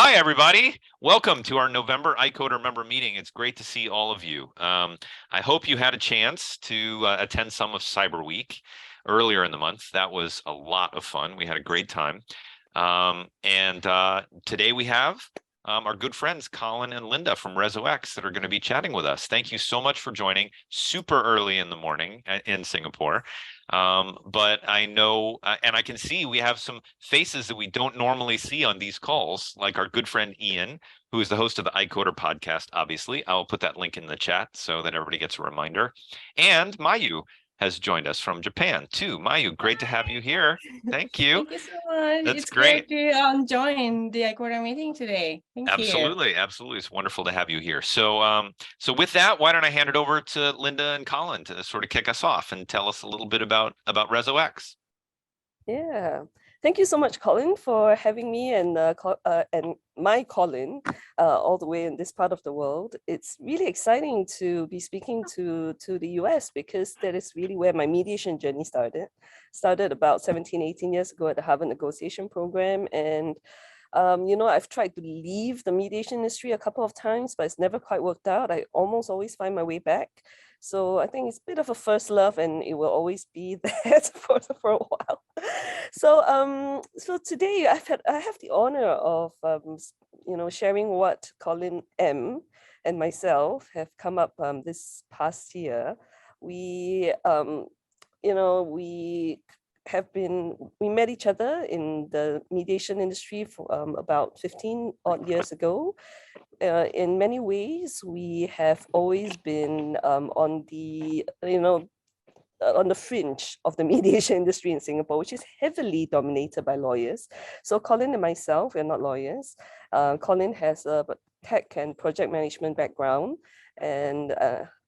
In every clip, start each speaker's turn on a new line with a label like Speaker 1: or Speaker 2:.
Speaker 1: Hi, everybody. Welcome to our November ICODR member meeting. It's great to see all of you. I hope you had a chance to attend some of Cyber Week earlier in the month. That was a lot of fun. We had a great time. Today we have our good friends Colin and Linda from ResoX that are going to be chatting with us. Thank you so much for joining super early in the morning in Singapore. But I know, and I can see we have some faces that we don't normally see on these calls, like our good friend Ian, who is the host of the iCoder podcast, obviously. I'll put that link in the chat so that everybody gets a reminder. And Mayu has joined us from Japan too. Mayu, great to have you here. Thank you.
Speaker 2: Thank you so much.
Speaker 1: That's
Speaker 2: it's
Speaker 1: great
Speaker 2: to join the ICODR meeting today. Thank you.
Speaker 1: Absolutely. It's wonderful to have you here. So with that, why don't I hand it over to Linda and Colin to sort of kick us off and tell us a little bit about ResoX.
Speaker 3: Yeah, thank you so much, Colin, for having me and my Colin all the way in this part of the world. It's really exciting to be speaking to the US because that is really where my mediation journey started. Started about 17, 18 years ago at the Harvard Negotiation Program. And I've tried to leave the mediation industry a couple of times, but it's never quite worked out. I almost always find my way back. So I think it's a bit of a first love, and it will always be that for a while. So today I have the honor of sharing what Colin M and myself have come up this past year. We we met each other in the mediation industry for about 15 odd years ago. In many ways, we have always been on the fringe of the mediation industry in Singapore, which is heavily dominated by lawyers. So Colin and myself, we're not lawyers. Colin has a tech and project management background, and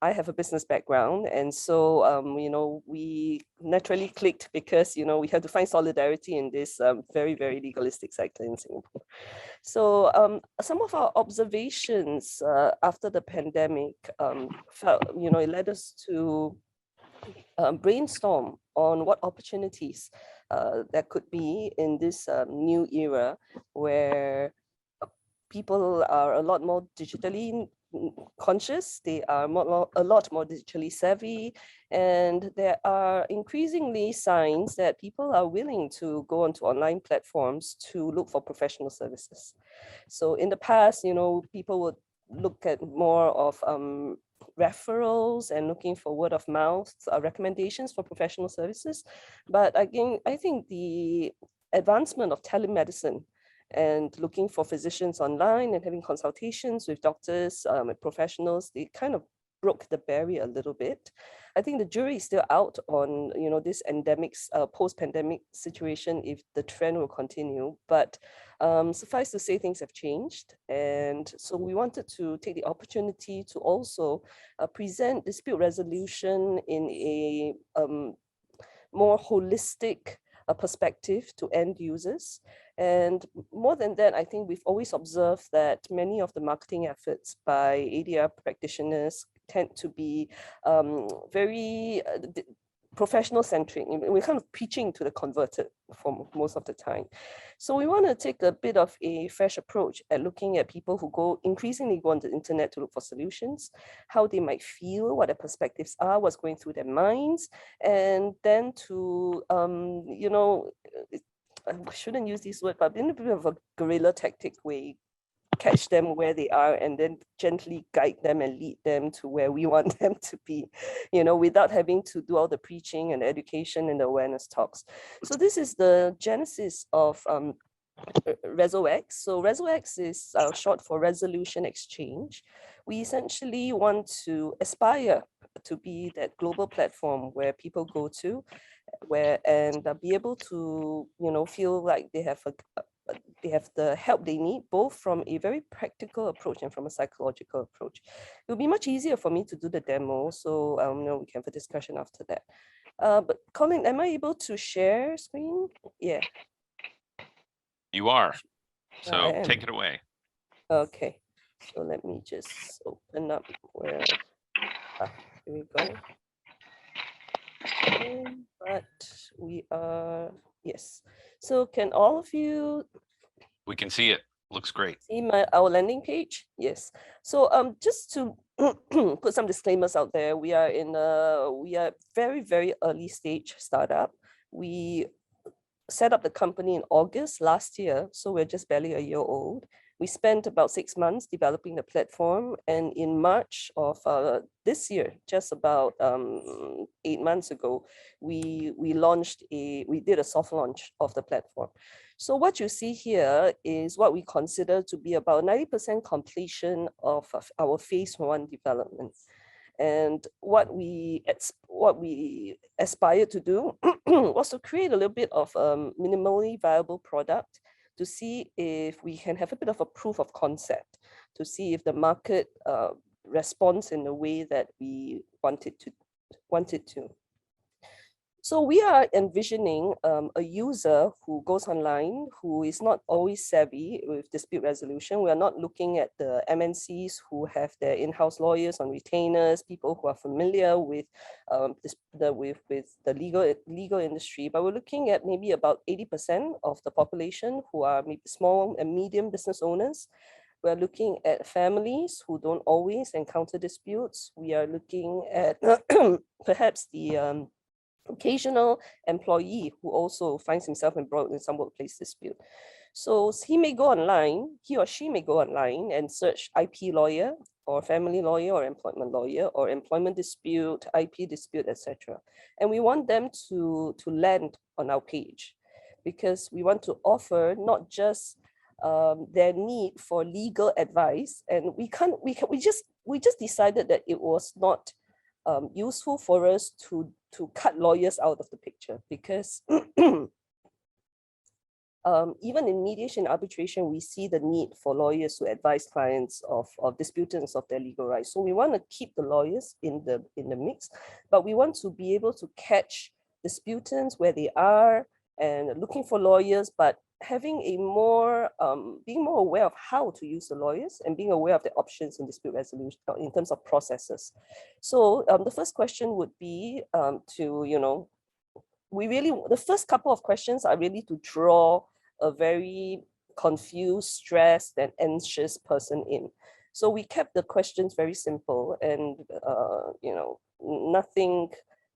Speaker 3: I have a business background. And so, we naturally clicked because, we had to find solidarity in this very, very legalistic sector in Singapore. So some of our observations after the pandemic it led us to brainstorm on what opportunities there could be in this new era where people are a lot more digitally conscious, they are a lot more digitally savvy, and there are increasingly signs that people are willing to go onto online platforms to look for professional services. So in the past, people would look at more of referrals and looking for word of mouth recommendations for professional services. But again, I think the advancement of telemedicine and looking for physicians online and having consultations with doctors, professionals, they kind of broke the barrier a little bit. I think the jury is still out on this post-pandemic situation if the trend will continue, but suffice to say things have changed. And so we wanted to take the opportunity to also present dispute resolution in a more holistic perspective to end users. And more than that, I think we've always observed that many of the marketing efforts by ADR practitioners tend to be very professional centric. We're kind of preaching to the converted for most of the time. So we want to take a bit of a fresh approach at looking at people who increasingly go on the internet to look for solutions, how they might feel, what their perspectives are, what's going through their minds, and then to, I shouldn't use this word, but in a bit of a guerrilla tactic way, catch them where they are and then gently guide them and lead them to where we want them to be, without having to do all the preaching and education and the awareness talks. So this is the genesis of ResoX. So ResoX is short for Resolution Exchange. We essentially want to aspire to be that global platform where people go to and be able to, feel like they have the help they need, both from a very practical approach and from a psychological approach. It'll be much easier for me to do the demo, so we can have a discussion after that. But Colin, am I able to share screen? Yeah.
Speaker 1: You are. So take it away.
Speaker 3: Okay. So let me just open up where. Here we go. But we are, yes. So can all of you?
Speaker 1: We can see it. Looks great.
Speaker 3: See our landing page? Yes. So just to put some disclaimers out there, we are very, very early stage startup. We set up the company in August last year, so we're just barely a year old. We spent about 6 months developing the platform, and in March of this year, just about 8 months ago, we did a soft launch of the platform. So what you see here is what we consider to be about 90% completion of our phase 1 development. And what we aspired to do was to create a little bit of a minimally viable product to see if we can have a bit of a proof of concept, to see if the market responds in the way that we wanted to. So we are envisioning a user who goes online, who is not always savvy with dispute resolution. We are not looking at the MNCs who have their in-house lawyers on retainers, people who are familiar with the legal industry, but we're looking at maybe about 80% of the population who are maybe small and medium business owners. We're looking at families who don't always encounter disputes. We are looking at perhaps the occasional employee who also finds himself embroiled in some workplace dispute. So he or she may go online and search IP lawyer or family lawyer or employment dispute, IP dispute, etc. And we want them to land on our page because we want to offer not just their need for legal advice, and we just decided that it was not useful for us to cut lawyers out of the picture, because even in mediation arbitration, we see the need for lawyers to advise clients of disputants of their legal rights. So we want to keep the lawyers in the mix, but we want to be able to catch disputants where they are and looking for lawyers, but having a more being more aware of how to use the lawyers and being aware of the options in dispute resolution in terms of processes. So the first question would be the first couple of questions are really to draw a very confused, stressed, and anxious person in. So we kept the questions very simple and nothing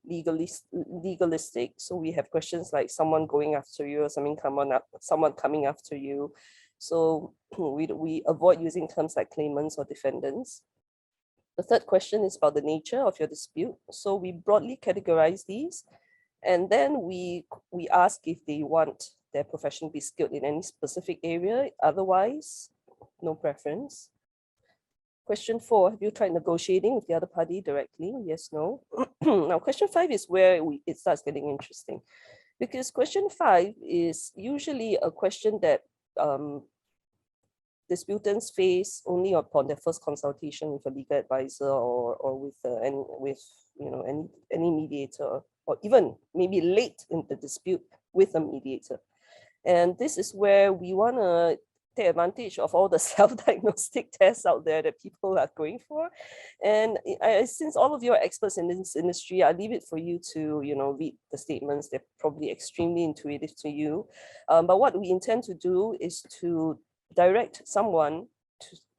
Speaker 3: legalistic. So we have questions like someone going after you or someone coming after you. So we avoid using terms like claimants or defendants. The third question is about the nature of your dispute. So we broadly categorize these, and then we ask if they want their profession to be skilled in any specific area. Otherwise, no preference. Question 4, have you tried negotiating with the other party directly? Yes, no. Now, question 5 is where it starts getting interesting, because question 5 is usually a question that disputants face only upon their first consultation with a legal advisor or with any mediator, or even maybe late in the dispute with a mediator. And this is where we want to take advantage of all the self-diagnostic tests out there that people are going for. And since all of you are experts in this industry, I leave it for you to read the statements. They're probably extremely intuitive to you. But what we intend to do is to direct someone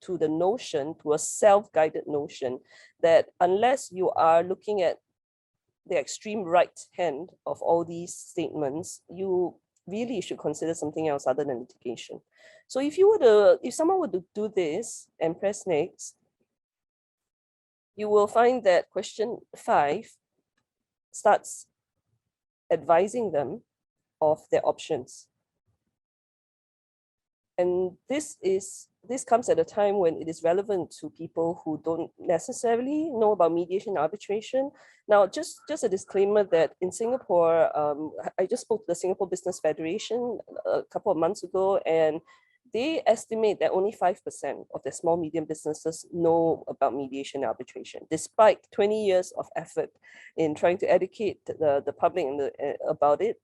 Speaker 3: to the notion, to a self-guided notion, that unless you are looking at the extreme right hand of all these statements, you really should consider something else other than litigation. So if someone were to do this and press next, you will find that question 5 starts advising them of their options. And this comes at a time when it is relevant to people who don't necessarily know about mediation and arbitration. Now, just a disclaimer that in Singapore, I just spoke to the Singapore Business Federation a couple of months ago, and they estimate that only 5% of the small medium businesses know about mediation and arbitration, despite 20 years of effort in trying to educate the public about it.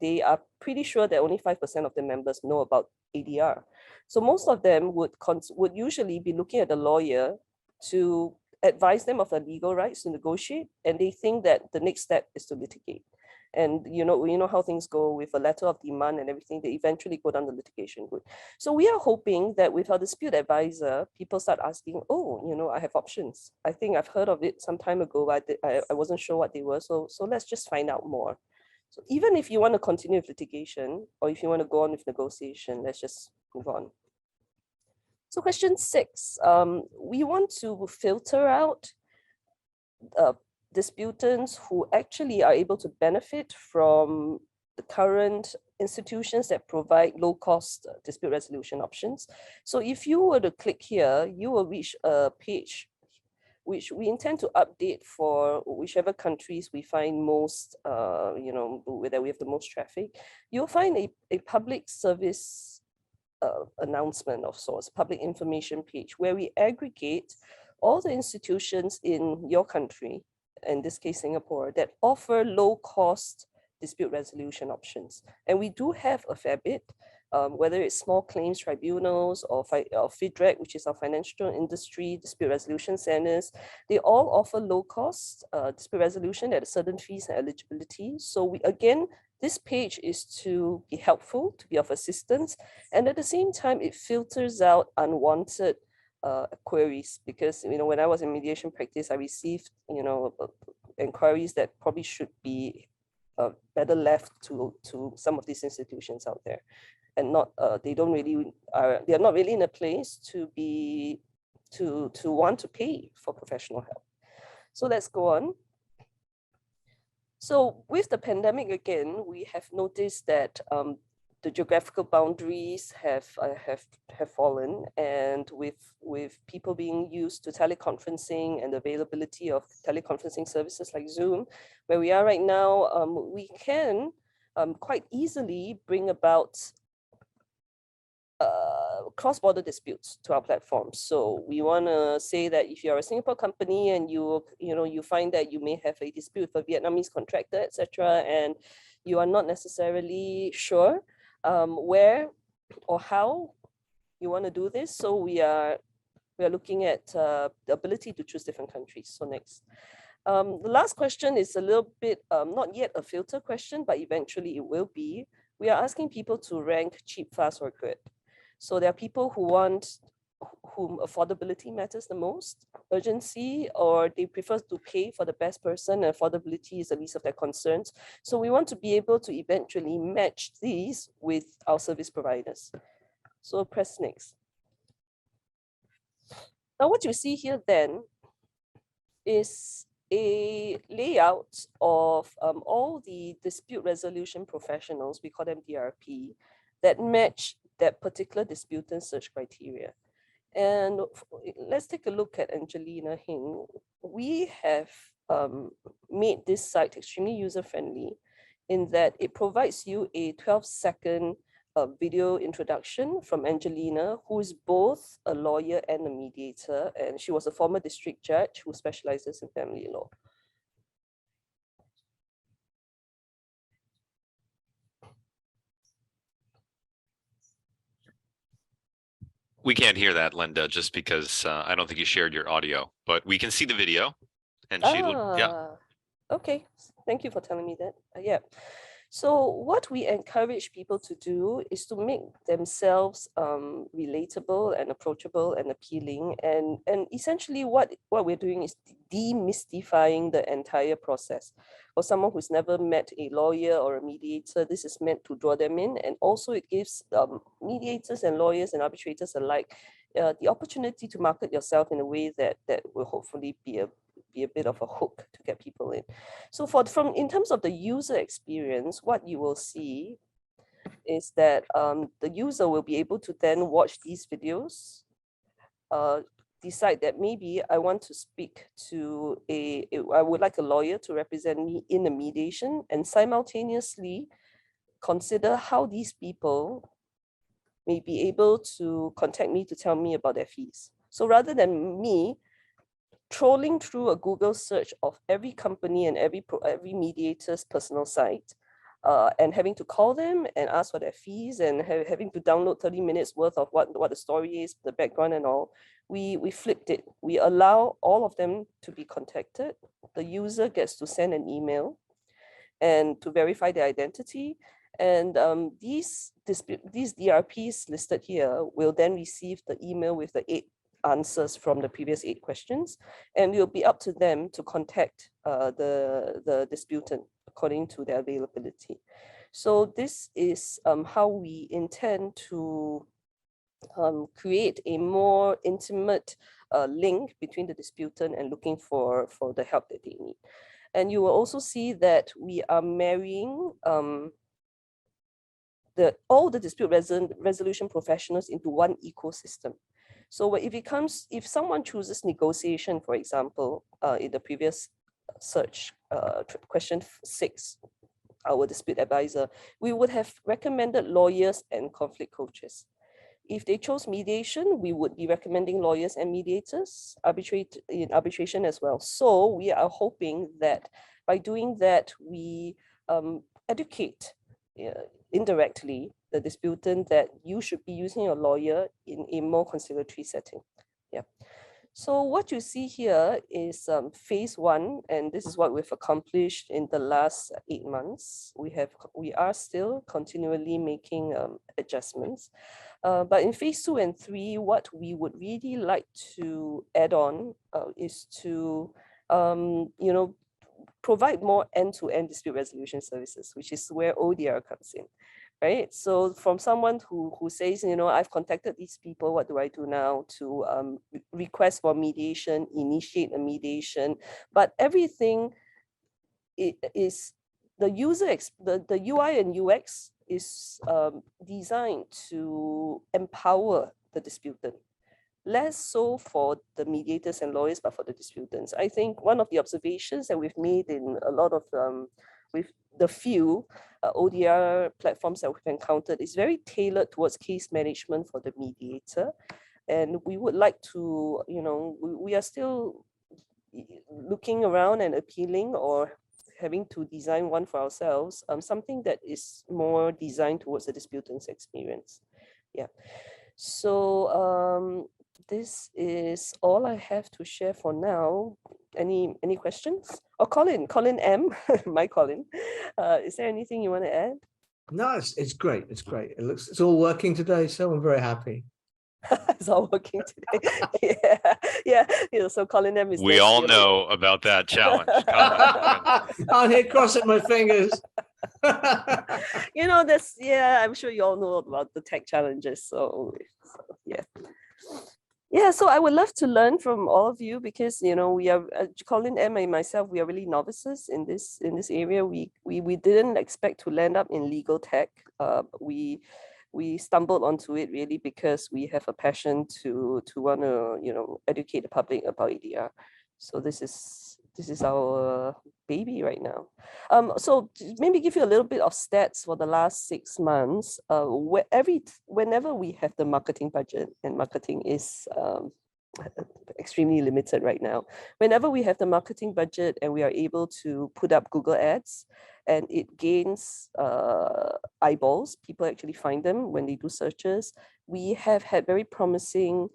Speaker 3: They are pretty sure that only 5% of the members know about ADR. So most of them would usually be looking at a lawyer to advise them of their legal rights to negotiate, and they think that the next step is to litigate. And you know how things go with a letter of demand and everything, they eventually go down the litigation route. So we are hoping that with our dispute advisor, people start asking, oh, I have options. I think I've heard of it some time ago, but I wasn't sure what they were. So let's just find out more. So even if you want to continue with litigation, or if you want to go on with negotiation, let's just move on. So question 6, we want to filter out disputants who actually are able to benefit from the current institutions that provide low-cost dispute resolution options. So if you were to click here, you will reach a page which we intend to update for whichever countries we find most, where we have the most traffic. You'll find a public service announcement of sorts, public information page, where we aggregate all the institutions in your country, in this case Singapore, that offer low-cost dispute resolution options. And we do have a fair bit, whether it's small claims tribunals or FIDREC, which is our financial industry dispute resolution centers. They all offer low-cost dispute resolution at certain fees and eligibility. So this page is to be helpful, to be of assistance, and at the same time, it filters out unwanted queries, because when I was in mediation practice, I received inquiries that probably should be better left to some of these institutions out there, and not they are not really in a place to want to pay for professional help. So let's go on. So with the pandemic again, we have noticed that the geographical boundaries have fallen, and with people being used to teleconferencing and the availability of teleconferencing services like Zoom, where we are right now, we can quite easily bring about cross-border disputes to our platform. So we want to say that if you're a Singapore company and you find that you may have a dispute with a Vietnamese contractor, etc., and you are not necessarily sure where or how you want to do this, so we are looking at the ability to choose different countries. So next. The last question is a little bit not yet a filter question, but eventually it will be. We are asking people to rank cheap, fast, or good. So there are people whom affordability matters the most, urgency, or they prefer to pay for the best person, and affordability is the least of their concerns. So we want to be able to eventually match these with our service providers. So press next. Now what you see here then is a layout of all the dispute resolution professionals, we call them DRP, that match that particular disputant search criteria. And let's take a look at Angelina Heng. We have made this site extremely user-friendly in that it provides you a 12-second video introduction from Angelina, who is both a lawyer and a mediator, and she was a former district judge who specializes in family law.
Speaker 1: We can't hear that, Linda, just because I don't think you shared your audio, but we can see the video. And yeah.
Speaker 3: Okay, thank you for telling me that. Yeah. So what we encourage people to do is to make themselves relatable and approachable and appealing. And essentially what we're doing is demystifying the entire process. For someone who's never met a lawyer or a mediator, this is meant to draw them in. And also it gives mediators and lawyers and arbitrators alike the opportunity to market yourself in a way that will hopefully be a bit of a hook to get people in. So in terms of the user experience, what you will see is that the user will be able to then watch these videos, decide that maybe I want to speak to I would like a lawyer to represent me in a mediation, and simultaneously consider how these people may be able to contact me to tell me about their fees. So rather than me trolling through a Google search of every company and every mediator's personal site, and having to call them and ask for their fees, and having to download 30 minutes worth of what the story is, the background and all, we flipped it. We allow all of them to be contacted. The user gets to send an email, and to verify their identity. And these DRPs listed here will then receive the email with the 8 answers from the previous 8 questions, and it will be up to them to contact the disputant according to their availability. So this is how we intend to create a more intimate link between the disputant and looking for the help that they need. And you will also see that we are marrying all the dispute resolution professionals into one ecosystem. So if someone chooses negotiation, for example, in the previous search, question 6, our dispute advisor, we would have recommended lawyers and conflict coaches. If they chose mediation, we would be recommending lawyers and mediators in arbitration as well. So we are hoping that by doing that, we educate indirectly the disputant that you should be using a lawyer in a more conciliatory setting. Yeah. So what you see here is phase 1, and this is what we've accomplished in the last 8 months. We are still continually making adjustments. But in phase 2 and 3, what we would really like to add on is to, provide more end-to-end dispute resolution services, which is where ODR comes in, right? So from someone who says, I've contacted these people, what do I do now? To request for mediation, initiate a mediation, but everything is the UI and UX is designed to empower the disputant. Less so for the mediators and lawyers, but for the disputants. I think one of the observations that we've made in a lot of with the few ODR platforms that we've encountered is very tailored towards case management for the mediator. And we would like to, we are still looking around and appealing or having to design one for ourselves, something that is more designed towards the disputant's experience. Yeah. So this is all I have to share for now. Any questions? Oh, Colin M, my Colin. Is there anything you want to add?
Speaker 4: No, it's great. It's great. It's all working today, so I'm very happy.
Speaker 3: It's all working today. Yeah. So Colin M is.
Speaker 1: We all know about that challenge.
Speaker 4: I'm here crossing my fingers.
Speaker 3: I'm sure you all know about the tech challenges. So yeah. Yeah, so I would love to learn from all of you because we are Colin, Emma, and myself. We are really novices in this area. We didn't expect to land up in legal tech. We stumbled onto it really because we have a passion to want to educate the public about ADR. So this is our baby right now. So maybe give you a little bit of stats for the last 6 months. Whenever we have the marketing budget, and marketing is extremely limited right now. Whenever we have the marketing budget and we are able to put up Google ads and it gains eyeballs, people actually find them when they do searches. We have had very promising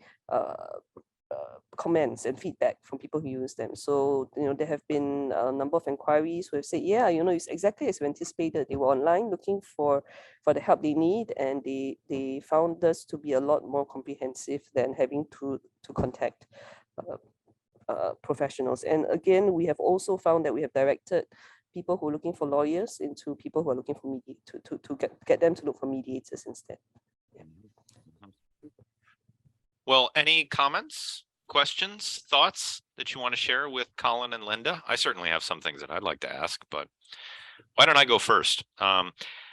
Speaker 3: comments and feedback from people who use them. So, there have been a number of inquiries who have said, yeah, it's exactly as we anticipated. They were online looking for the help they need, and they found us to be a lot more comprehensive than having to contact professionals. And again, we have also found that we have directed people who are looking for lawyers into people who are looking for to get them to look for mediators instead. Yeah.
Speaker 1: Well, any comments, questions, thoughts that you want to share with Colin and Linda? I certainly have some things that I'd like to ask, but why don't I go first?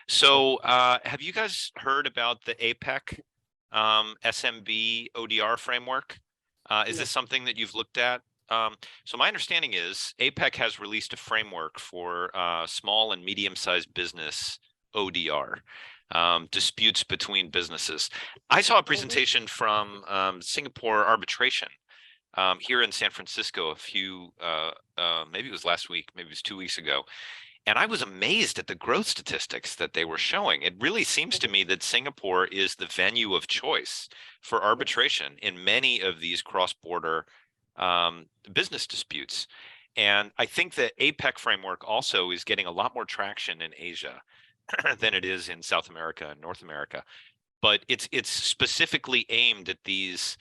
Speaker 1: So have you guys heard about the APEC SMB ODR framework? Is this something that you've looked at? So my understanding is APEC has released a framework for small and medium-sized business ODR. Disputes between businesses. I saw a presentation from Singapore arbitration here in San Francisco a few, maybe it was last week, maybe it was 2 weeks ago. And I was amazed at the growth statistics that they were showing. It really seems to me that Singapore is the venue of choice for arbitration in many of these cross-border business disputes. And I think the APEC framework also is getting a lot more traction in Asia than it is in South America and North America. But it's specifically aimed at these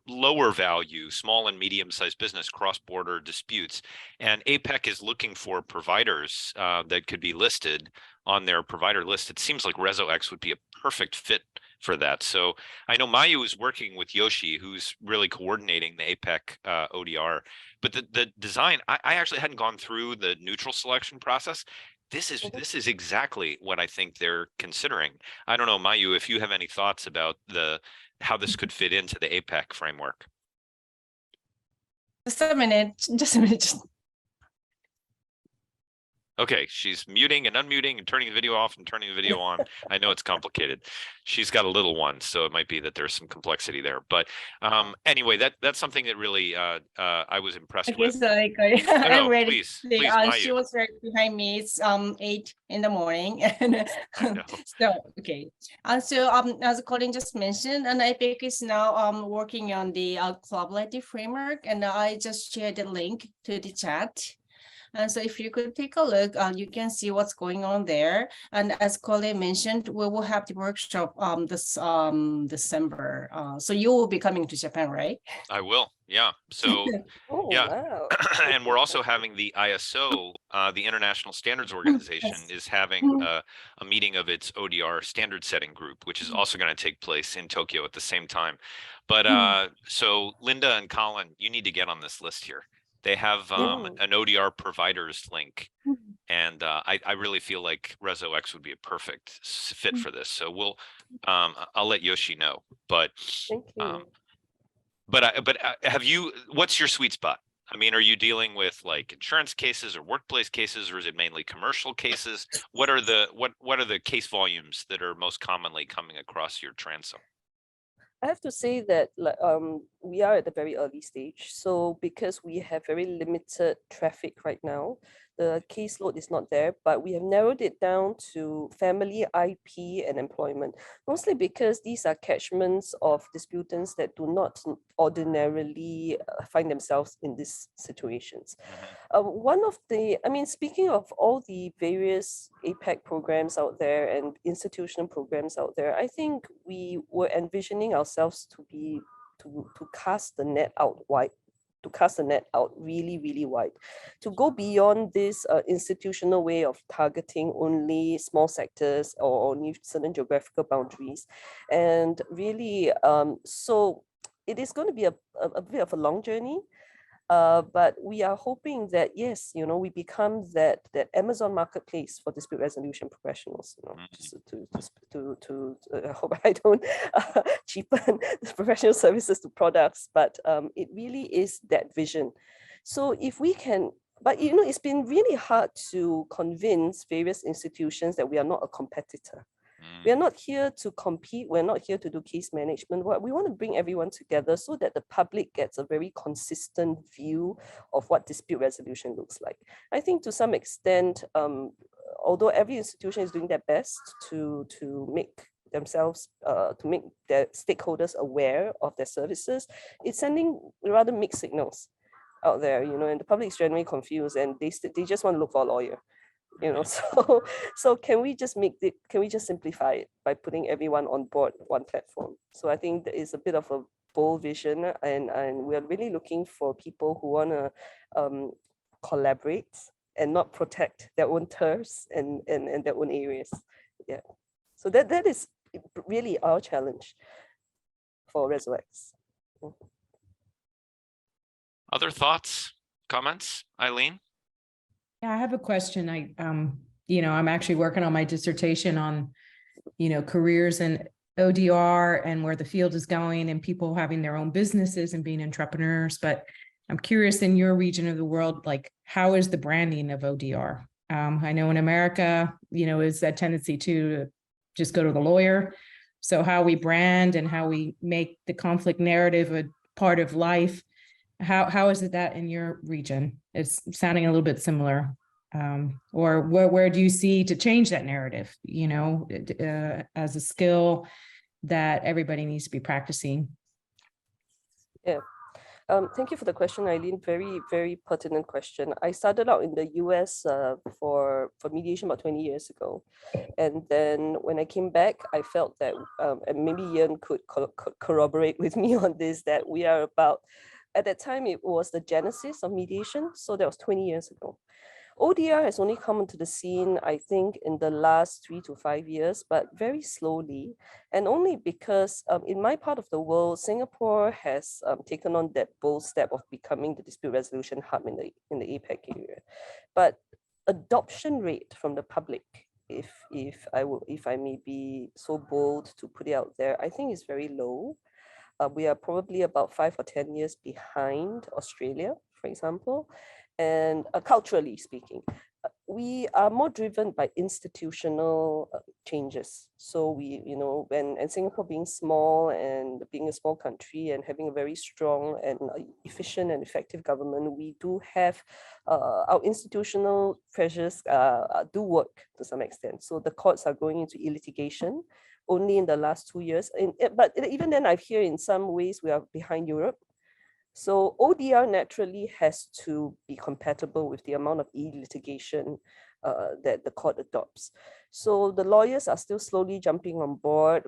Speaker 1: lower value, small and medium-sized business cross-border disputes. And APEC is looking for providers that could be listed on their provider list. It seems like ResoX would be a perfect fit for that. So I know Mayu is working with Yoshi, who's really coordinating the APEC ODR. But the design, I actually hadn't gone through the neutral selection process. This is exactly what I think they're considering. I don't know, Mayu, if you have any thoughts about how this could fit into the APEC framework.
Speaker 2: Just a minute.
Speaker 1: Okay, she's muting and unmuting and turning the video off and turning the video on. I know it's complicated. She's got a little one, so it might be that there's some complexity there. But anyway, that's something that really I was impressed
Speaker 2: Okay,
Speaker 1: with.
Speaker 2: so I'm ready.
Speaker 1: Please,
Speaker 2: Today.
Speaker 1: Mayu.
Speaker 2: She was right behind me. It's 8 in the morning, and so okay. So as Colin just mentioned, and IPEC is now working on the collaborative framework, and I just shared the link to the chat. And so if you could take a look, you can see what's going on there. And as Colin mentioned, we will have the workshop this December. So you will be coming to Japan, right?
Speaker 1: I will, yeah. So yeah,
Speaker 3: wow.
Speaker 1: and we're also having the ISO, the International Standards Organization, is having a meeting of its ODR standard setting group, which is also going to take place in Tokyo at the same time. But so Linda and Colin, you need to get on this list here. They have an ODR providers link, and I really feel like ResoX would be a perfect fit for this. So we'll, I'll let Yoshi know. But
Speaker 3: Thank you.
Speaker 1: but have you? What's your sweet spot? I mean, are you dealing with like insurance cases or workplace cases, or is it mainly commercial cases? What are the case volumes that are most commonly coming across your transom?
Speaker 3: I have to say that we are at the very early stage. So because we have very limited traffic right now, the caseload is not there, but we have narrowed it down to family, IP, and employment, mostly because these are catchments of disputants that do not ordinarily find themselves in these situations. One of the, I mean, speaking of all the various APEC programs out there and institutional programs out there, I think we were envisioning ourselves to be, to cast the net out wide, to cast the net out really, really wide, to go beyond this institutional way of targeting only small sectors or only certain geographical boundaries. And really, so it is going to be a bit of a long journey. But we are hoping that, yes, you know, we become that Amazon marketplace for dispute resolution professionals. You know, just I hope I don't cheapen the professional services to products, but it really is that vision. So if we can, but you know, it's been really hard to convince various institutions that we are not a competitor. We are not here to compete. We're not here to do case management. What we want to bring everyone together so that the public gets a very consistent view of what dispute resolution looks like. I think to some extent, although every institution is doing their best to make themselves, to make their stakeholders aware of their services, it's sending rather mixed signals out there, you know, and the public is generally confused, and they just want to look for a lawyer. You know, so can we just simplify it by putting everyone on board one platform? So I think there is a bit of a bold vision, and we're really looking for people who want to collaborate and not protect their own turfs and their own areas. Yeah, so that is really our challenge for ResoX.
Speaker 1: Other thoughts, comments, Eileen?
Speaker 5: Yeah, I have a question. I'm actually working on my dissertation on, careers in ODR and where the field is going and people having their own businesses and being entrepreneurs. But I'm curious, in your region of the world, like, how is the branding of ODR? I know in America, is that tendency to just go to the lawyer. So how we brand and how we make the conflict narrative a part of life. How is it that in your region? It's sounding a little bit similar. Or where do you see to change that narrative, as a skill that everybody needs to be practicing?
Speaker 3: Yeah. Thank you for the question, Eileen. Very, very pertinent question. I started out in the US for mediation about 20 years ago. And then when I came back, I felt that, and maybe Ian could corroborate with me on this, that we are about, at that time, it was the genesis of mediation. So that was 20 years ago. ODR has only come into the scene, I think, in the last 3 to 5 years, but very slowly, and only because in my part of the world, Singapore has taken on that bold step of becoming the dispute resolution hub in the APAC area. But adoption rate from the public, if I may be so bold to put it out there, I think is very low. We are probably about 5 or 10 years behind Australia, for example. And culturally speaking, we are more driven by institutional changes. So we, and Singapore being small and being a small country and having a very strong and efficient and effective government, we do have our institutional pressures do work to some extent. So the courts are going into litigation only in the last 2 years. But even then, I hear in some ways we are behind Europe. So ODR naturally has to be compatible with the amount of e-litigation that the court adopts. So the lawyers are still slowly jumping on board.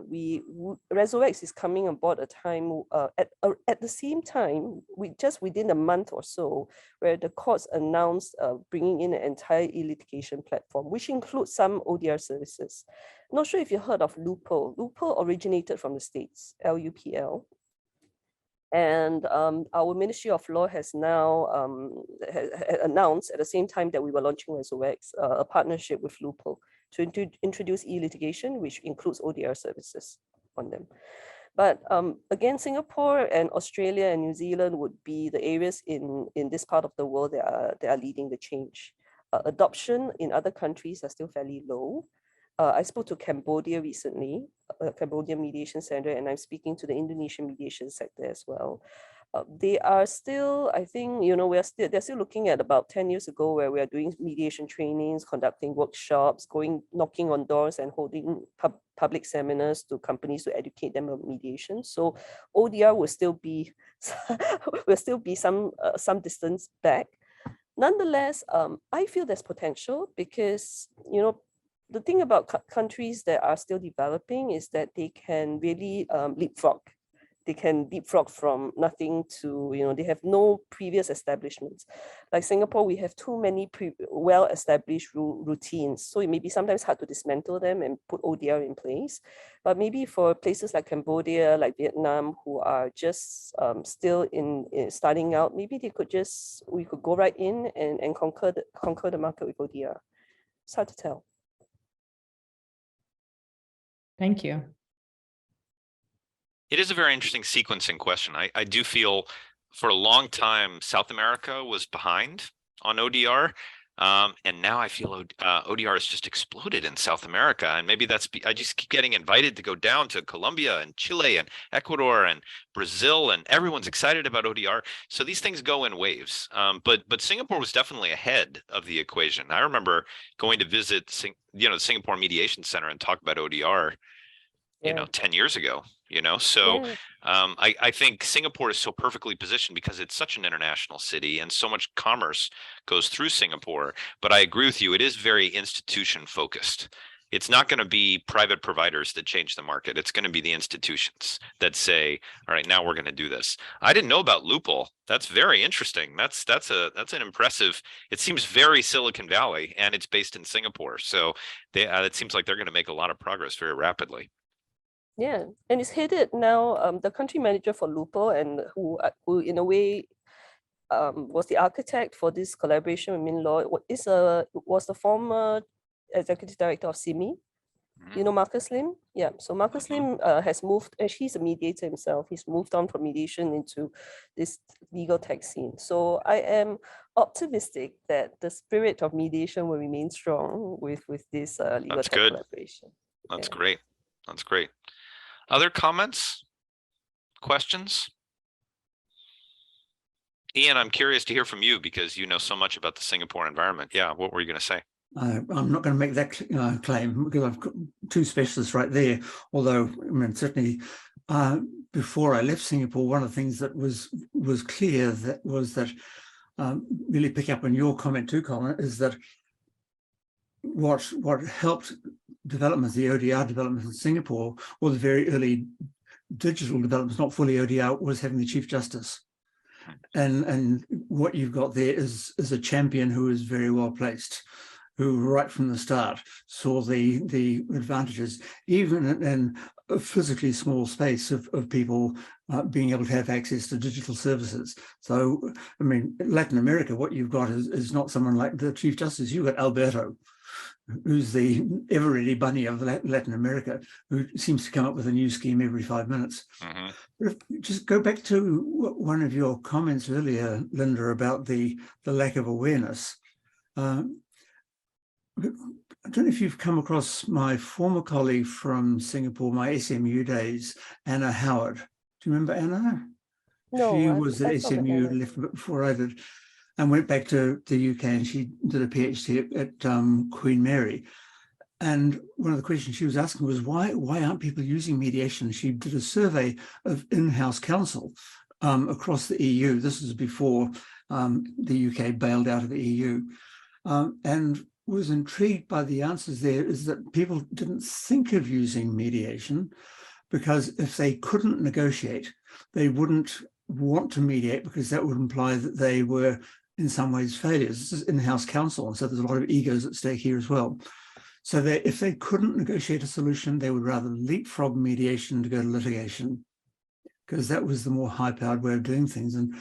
Speaker 3: ResoX is coming on board at the same time, just within a month or so, where the courts announced bringing in an entire e-litigation platform, which includes some ODR services. Not sure if you heard of Lupel. Lupel originated from the States, LUPL. And our Ministry of Law has now announced at the same time that we were launching ResoX a partnership with Lupel to introduce e-litigation, which includes ODR services on them. But again, Singapore and Australia and New Zealand would be the areas in this part of the world that are leading the change. Adoption in other countries are still fairly low. I spoke to Cambodia recently, Cambodia Mediation Center, and I'm speaking to the Indonesian mediation sector as well. They are still, I think, they're still looking at about 10 years ago where we are doing mediation trainings, conducting workshops, knocking on doors and holding public seminars to companies to educate them on mediation. So ODR will still be, some distance back. Nonetheless, I feel there's potential because, the thing about countries that are still developing is that they can really leapfrog. They can leapfrog from nothing to, they have no previous establishments. Like Singapore, we have too many well-established routines. So it may be sometimes hard to dismantle them and put ODR in place. But maybe for places like Cambodia, like Vietnam, who are just still starting out, maybe we could go right in and conquer the market with ODR. It's hard to tell.
Speaker 5: Thank you.
Speaker 1: It is a very interesting sequencing question. I do feel for a long time, South America was behind on ODR. And now I feel ODR has just exploded in South America. And maybe I just keep getting invited to go down to Colombia and Chile and Ecuador and Brazil, and everyone's excited about ODR. So these things go in waves. But Singapore was definitely ahead of the equation. I remember going to visit the Singapore Mediation Center and talk about ODR 10 years ago, so I think Singapore is so perfectly positioned because it's such an international city and so much commerce goes through Singapore. But I agree with you, it is very institution focused. It's not going to be private providers that change the market. It's going to be the institutions that say, all right, now we're going to do this. I didn't know about Lupel. That's very interesting. That's an impressive, it seems very Silicon Valley, and it's based in Singapore. So it seems like they're going to make a lot of progress very rapidly.
Speaker 3: Yeah, and it's headed now, the country manager for Lupel, and who in a way was the architect for this collaboration with MinLaw, was the former executive director of CIMI. Marcus Lim? Yeah, so Marcus Lim has moved, and he's a mediator himself. He's moved on from mediation into this legal tech scene. So I am optimistic that the spirit of mediation will remain strong with this legal tech collaboration.
Speaker 1: That's great. That's great. Other comments, questions? Ian, I'm curious to hear from you because you know so much about the Singapore environment. Yeah, what were you going to say?
Speaker 4: I'm not going to make that claim because I've got two specialists right there. Although, I mean, certainly before I left Singapore, one of the things that was clear was that really pick up on your comment too, Colin, is that what helped developments, the ODR developments in Singapore, or the very early digital developments, not fully ODR, was having the Chief Justice. And what you've got there is a champion who is very well placed, who right from the start saw the advantages, even in a physically small space of people being able to have access to digital services. So, I mean, Latin America, what you've got is not someone like the Chief Justice. You've got Alberto, who's the ever-ready bunny of Latin America, who seems to come up with a new scheme every 5 minutes. But just go back to one of your comments earlier, Linda, about the lack of awareness. I don't know if you've come across my former colleague from Singapore, my SMU days, Anna Howard. Do you remember Anna?
Speaker 3: No,
Speaker 4: She was at SMU, left a bit before I did, and went back to the UK, and she did a PhD at Queen Mary. And one of the questions she was asking was, why aren't people using mediation? She did a survey of in-house counsel across the EU. This is before the UK bailed out of the EU. And was intrigued by the answers there is that people didn't think of using mediation because if they couldn't negotiate, they wouldn't want to mediate because that would imply that they were in some ways failures. This is in-house counsel, and so there's a lot of egos at stake here as well. So that if they couldn't negotiate a solution, they would rather leapfrog mediation to go to litigation, because that was the more high-powered way of doing things. And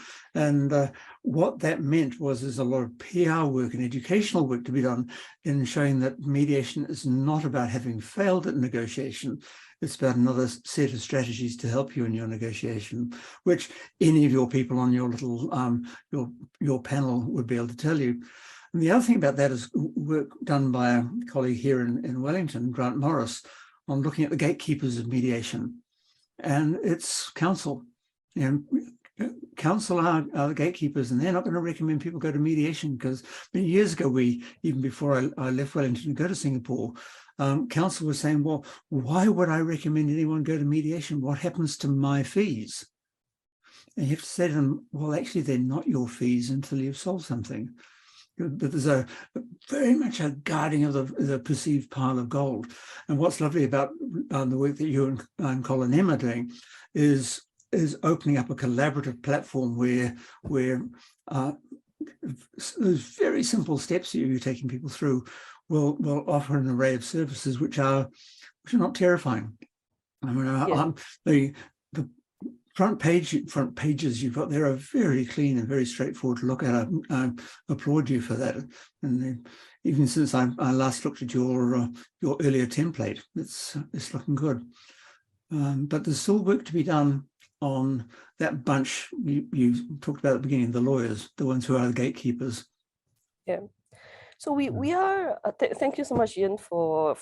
Speaker 4: what that meant was there's a lot of PR work and educational work to be done in showing that mediation is not about having failed at negotiation. It's about another set of strategies to help you in your negotiation, which any of your people on your little your panel would be able to tell you. And the other thing about that is work done by a colleague here in Wellington, Grant Morris, on looking at the gatekeepers of mediation. And it's counsel. You know, counsel are the gatekeepers, and they're not going to recommend people go to mediation because many years ago, even before I left Wellington to go to Singapore, counsel was saying, well, why would I recommend anyone go to mediation? What happens to my fees? And you have to say to them, well, actually, they're not your fees until you've solved something. But there's a very much a guarding of the perceived pile of gold. And what's lovely about the work that you and Colin are doing is opening up a collaborative platform where those very simple steps that you're taking people through will offer an array of services which are not terrifying. I mean, the front pages you've got there are very clean and very straightforward to look at. I applaud you for that. And even since I last looked at your earlier template, it's looking good. But there's still work to be done on that bunch you talked about at the beginning, the lawyers, the ones who are the gatekeepers.
Speaker 3: Yeah. So we are, thank you so much, Ian, for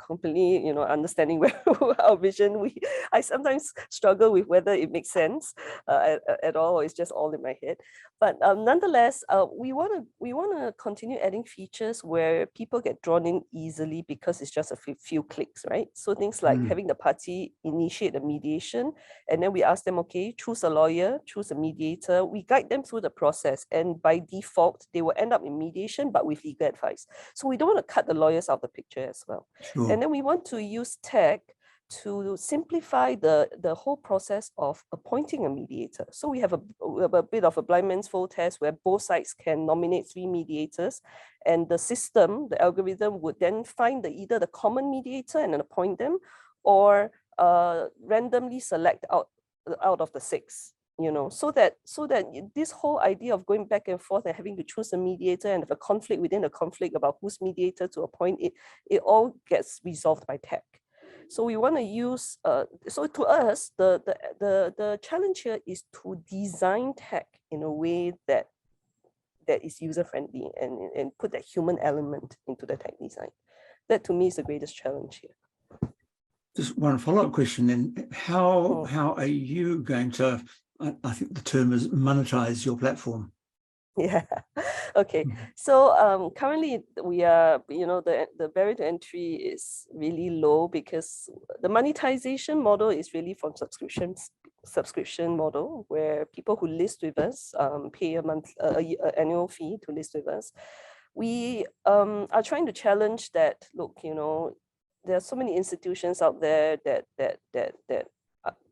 Speaker 3: completely, understanding where our vision. I sometimes struggle with whether it makes sense at all, or it's just all in my head. But nonetheless, we want to continue adding features where people get drawn in easily because it's just a few clicks, right? So things like having the party initiate a mediation, and then we ask them, okay, choose a lawyer, choose a mediator. We guide them through the process, and by default, they will end up in mediation, but with legal advice. So we don't want to cut the lawyers out of the picture as well. Sure. And then we want to use tech to simplify the whole process of appointing a mediator. So we have a bit of a blind man's fold test where both sides can nominate 3 mediators, and the system, the algorithm, would then find either the common mediator and then appoint them, or randomly select out of the 6. So that this whole idea of going back and forth and having to choose a mediator and have a conflict within a conflict about whose mediator to appoint, it all gets resolved by tech. So we want to use, so to us, the challenge here is to design tech in a way that is user-friendly and put that human element into the tech design. That to me is the greatest challenge here.
Speaker 4: Just one follow-up question then. How are you going to, I think the term is monetize your platform?
Speaker 3: Yeah. Okay. So currently we are, the barrier to entry is really low because the monetization model is really from subscription model where people who list with us pay a annual fee to list with us. We are trying to challenge that. Look, there are so many institutions out there that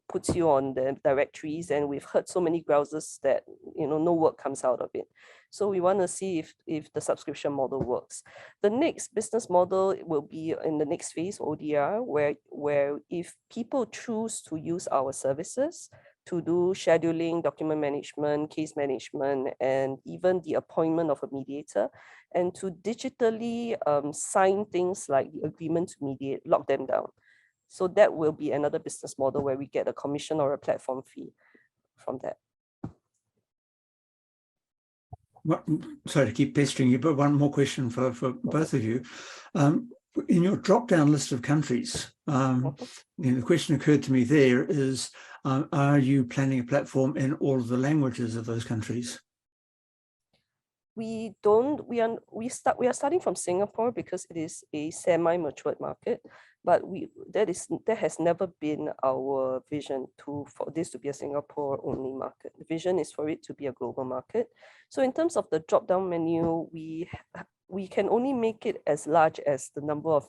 Speaker 3: puts you on the directories, and we've heard so many browsers that no work comes out of it. So we want to see if the subscription model works. The next business model will be in the next phase, ODR, where if people choose to use our services to do scheduling, document management, case management, and even the appointment of a mediator, and to digitally sign things like the agreement to mediate, lock them down. So that will be another business model where we get a commission or a platform fee from that.
Speaker 4: Sorry to keep pestering you, but one more question for both of you. In your drop-down list of countries, the question occurred to me there is, are you planning a platform in all of the languages of those countries?
Speaker 3: We are starting from Singapore because it is a semi-matured market, but that has never been our vision for this to be a Singapore only market. The vision is for it to be a global market. So in terms of the drop-down menu, we can only make it as large as the number of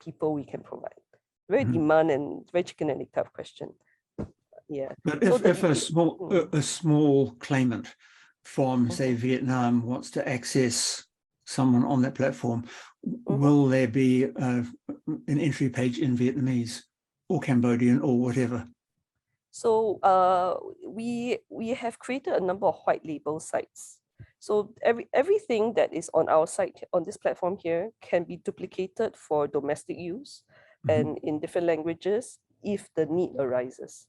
Speaker 3: people we can provide. Very demand and very chicken and egg type question. Yeah.
Speaker 4: But if a small claimant from, say, Vietnam wants to access someone on that platform, will there be an entry page in Vietnamese or Cambodian or whatever?
Speaker 3: So we have created a number of white label sites. So everything that is on our site, on this platform here, can be duplicated for domestic use and in different languages if the need arises.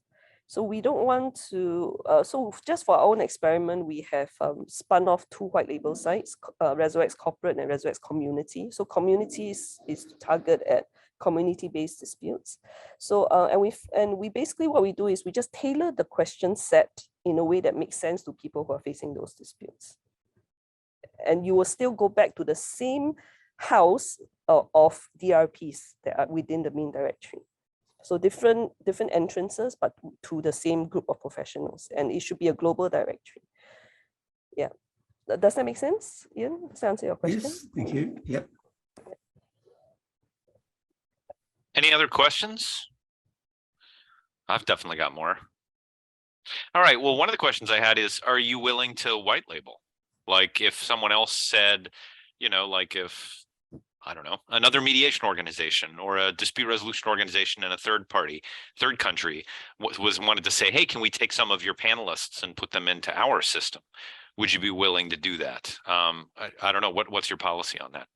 Speaker 3: So we don't want to, so just for our own experiment, we have spun off 2 white label sites, ResoX Corporate and ResoX Community. So communities is to target at community-based disputes. So, and we basically, what we do is we just tailor the question set in a way that makes sense to people who are facing those disputes. And you will still go back to the same house of DRPs that are within the main directory. So different entrances, but to the same group of professionals, and it should be a global directory. Yeah, does that make sense, Ian? Does that answer your question?
Speaker 4: Yes, thank you. Yep.
Speaker 1: Any other questions? I've definitely got more. All right, well, one of the questions I had is, are you willing to white label? Like if someone else said, like if, I don't know, another mediation organization or a dispute resolution organization in a third country wanted to say, hey, can we take some of your panelists and put them into our system? Would you be willing to do that? I don't know, what's your policy on that?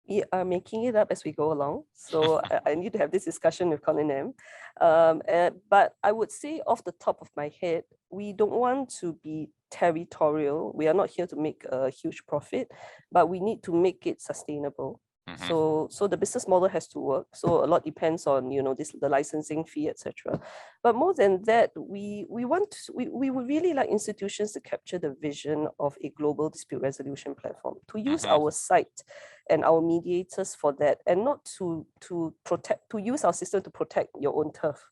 Speaker 3: We are making it up as we go along. So I need to have this discussion with Colin M. But I would say off the top of my head, we don't want to be territorial. We are not here to make a huge profit, but we need to make it sustainable. So the business model has to work. So a lot depends on the licensing fee, etc. But more than that, we would really like institutions to capture the vision of a global dispute resolution platform, to use our site and our mediators for that, and not to use our system to protect your own turf.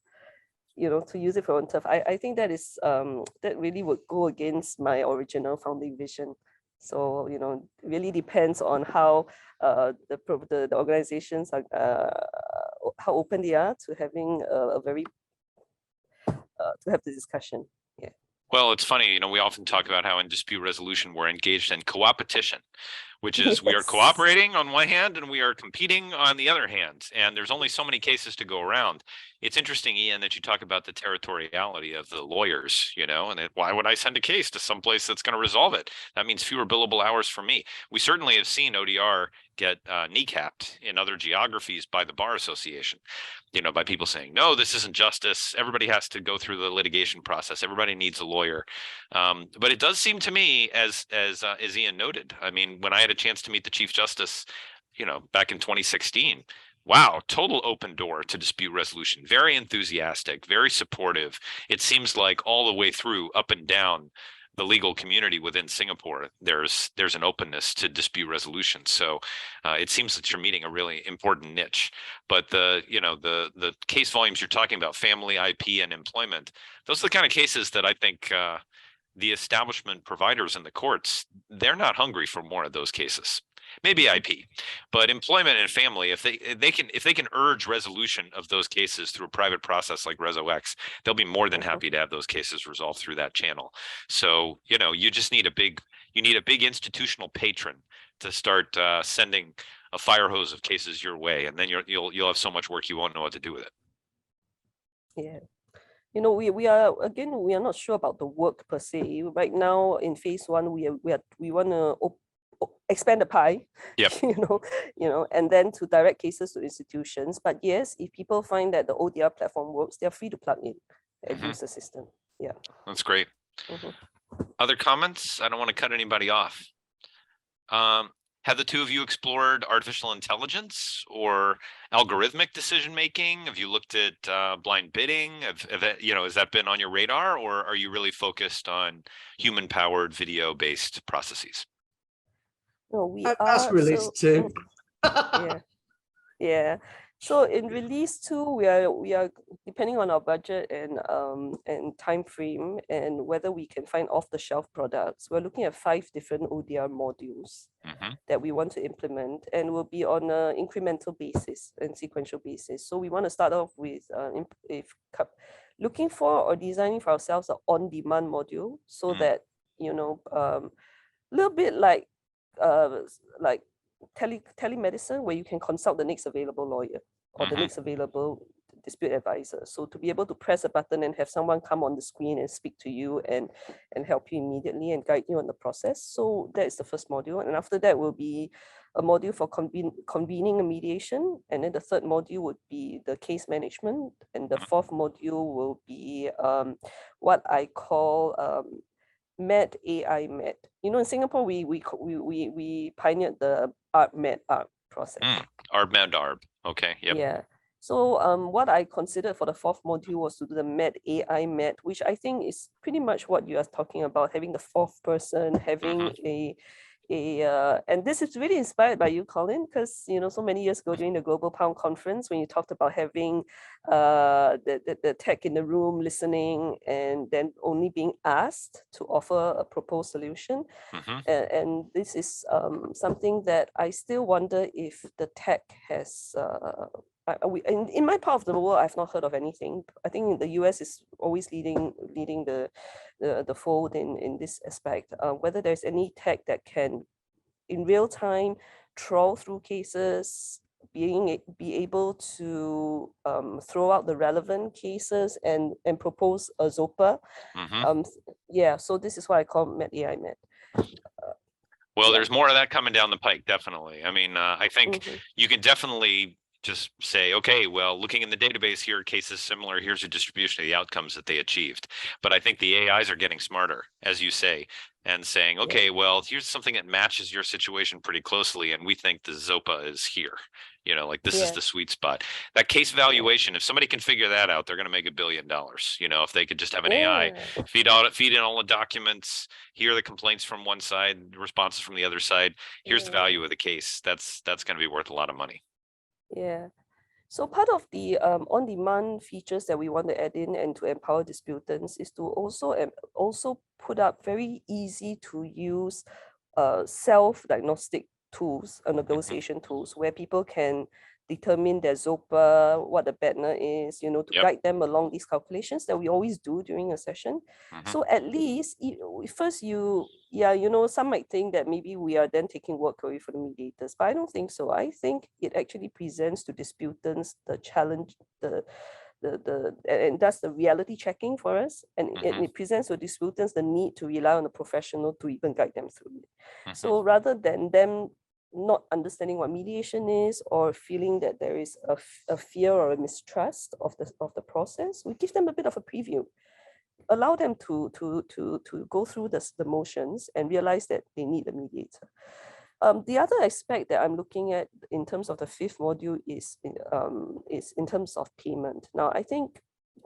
Speaker 3: To use it for your own turf. I think that is that really would go against my original founding vision. So it really depends on how the organizations are, how open they are to having to have the discussion. Yeah.
Speaker 1: Well, it's funny, we often talk about how in dispute resolution we're engaged in co-opetition, which is we are cooperating on one hand and we are competing on the other hand. And there's only so many cases to go around. It's interesting, Ian, that you talk about the territoriality of the lawyers, and why would I send a case to someplace that's going to resolve it? That means fewer billable hours for me. We certainly have seen ODR get kneecapped in other geographies by the Bar Association, by people saying, no, this isn't justice. Everybody has to go through the litigation process. Everybody needs a lawyer. But it does seem to me, as Ian noted, I mean, when I had a chance to meet the Chief Justice, back in 2016, Wow, total open door to dispute resolution. Very enthusiastic, very supportive. It seems like all the way through, up and down the legal community within Singapore, there's an openness to dispute resolution. So it seems that you're meeting a really important niche. But the case volumes you're talking about, family, IP, and employment, those are the kind of cases that I think the establishment providers in the courts, they're not hungry for more of those cases. Maybe IP, but employment and family, if they can urge resolution of those cases through a private process like ResoX, they'll be more than happy to have those cases resolved through that channel. So, you just need a big institutional patron to start sending a fire hose of cases your way, and then you'll have so much work you won't know what to do with it.
Speaker 3: Yeah. We are not sure about the work per se. Right now in phase 1, we want to expand the pie.
Speaker 1: Yep.
Speaker 3: And then to direct cases to institutions. But yes, if people find that the ODR platform works, they're free to plug in and use the system. Yeah.
Speaker 1: That's great. Other comments? I don't want to cut anybody off. Have the two of you explored artificial intelligence or algorithmic decision making? Have you looked at blind bidding? Has that been on your radar, or are you really focused on human-powered video-based processes?
Speaker 3: No, we
Speaker 4: That's release 2.
Speaker 3: Yeah. So in release 2, we are depending on our budget and time frame and whether we can find off-the-shelf products. We're looking at 5 different ODR modules that we want to implement, and will be on an incremental basis and sequential basis. So we want to start off with looking for or designing for ourselves an on-demand module, so that a little bit like telemedicine, where you can consult the next available lawyer or the next available dispute advisor. So to be able to press a button and have someone come on the screen and speak to you and help you immediately and guide you on the process. So that is the first module. And after that will be a module for convening a mediation. And then the third module would be the case management. And the fourth module will be what I call MED, AI MED. In Singapore, we pioneered the ARB-MED process.
Speaker 1: ARB-MED. Okay. Yep.
Speaker 3: Yeah. So what I considered for the fourth module was to do the MED, AI MED, which I think is pretty much what you are talking about, having the fourth person, having and this is really inspired by you, Colin, because so many years ago during the Global Pound Conference, when you talked about having the tech in the room listening and then only being asked to offer a proposed solution. And this is something that I still wonder if the tech has in my part of the world, I've not heard of anything. I think the US is always leading the fold in this aspect. Whether there's any tech that can, in real time, trawl through cases, be able to throw out the relevant cases and propose a ZOPA. So this is what I call MED, AI MED.
Speaker 1: Well, there's more of that coming down the pike, definitely. I mean, I think you can definitely just say, okay, well, looking in the database here, cases similar, here's a distribution of the outcomes that they achieved. But I think the AIs are getting smarter, as you say, and saying, okay, well, here's something that matches your situation pretty closely, and we think the ZOPA is here. This is the sweet spot. That case valuation, if somebody can figure that out, they're going to make $1 billion. If they could just have an AI feed in all the documents, hear the complaints from one side, responses from the other side. Here's the value of the case. That's going to be worth a lot of money.
Speaker 3: Yeah. So part of the on-demand features that we want to add in and to empower disputants is to also put up very easy to use self-diagnostic tools, negotiation tools, where people can determine their ZOPA, what the BETNA is, to guide them along these calculations that we always do during a session. So at least, first some might think that maybe we are then taking work away from the mediators, but I don't think so. I think it actually presents to disputants the challenge, and that's the reality checking for us, and it presents to disputants the need to rely on a professional to even guide them through it. So rather than them not understanding what mediation is or feeling that there is a fear or a mistrust of the process, we give them a bit of a preview, allow them to go through the motions and realize that they need a mediator. The other aspect that I'm looking at in terms of the fifth module is in terms of payment. Now, I think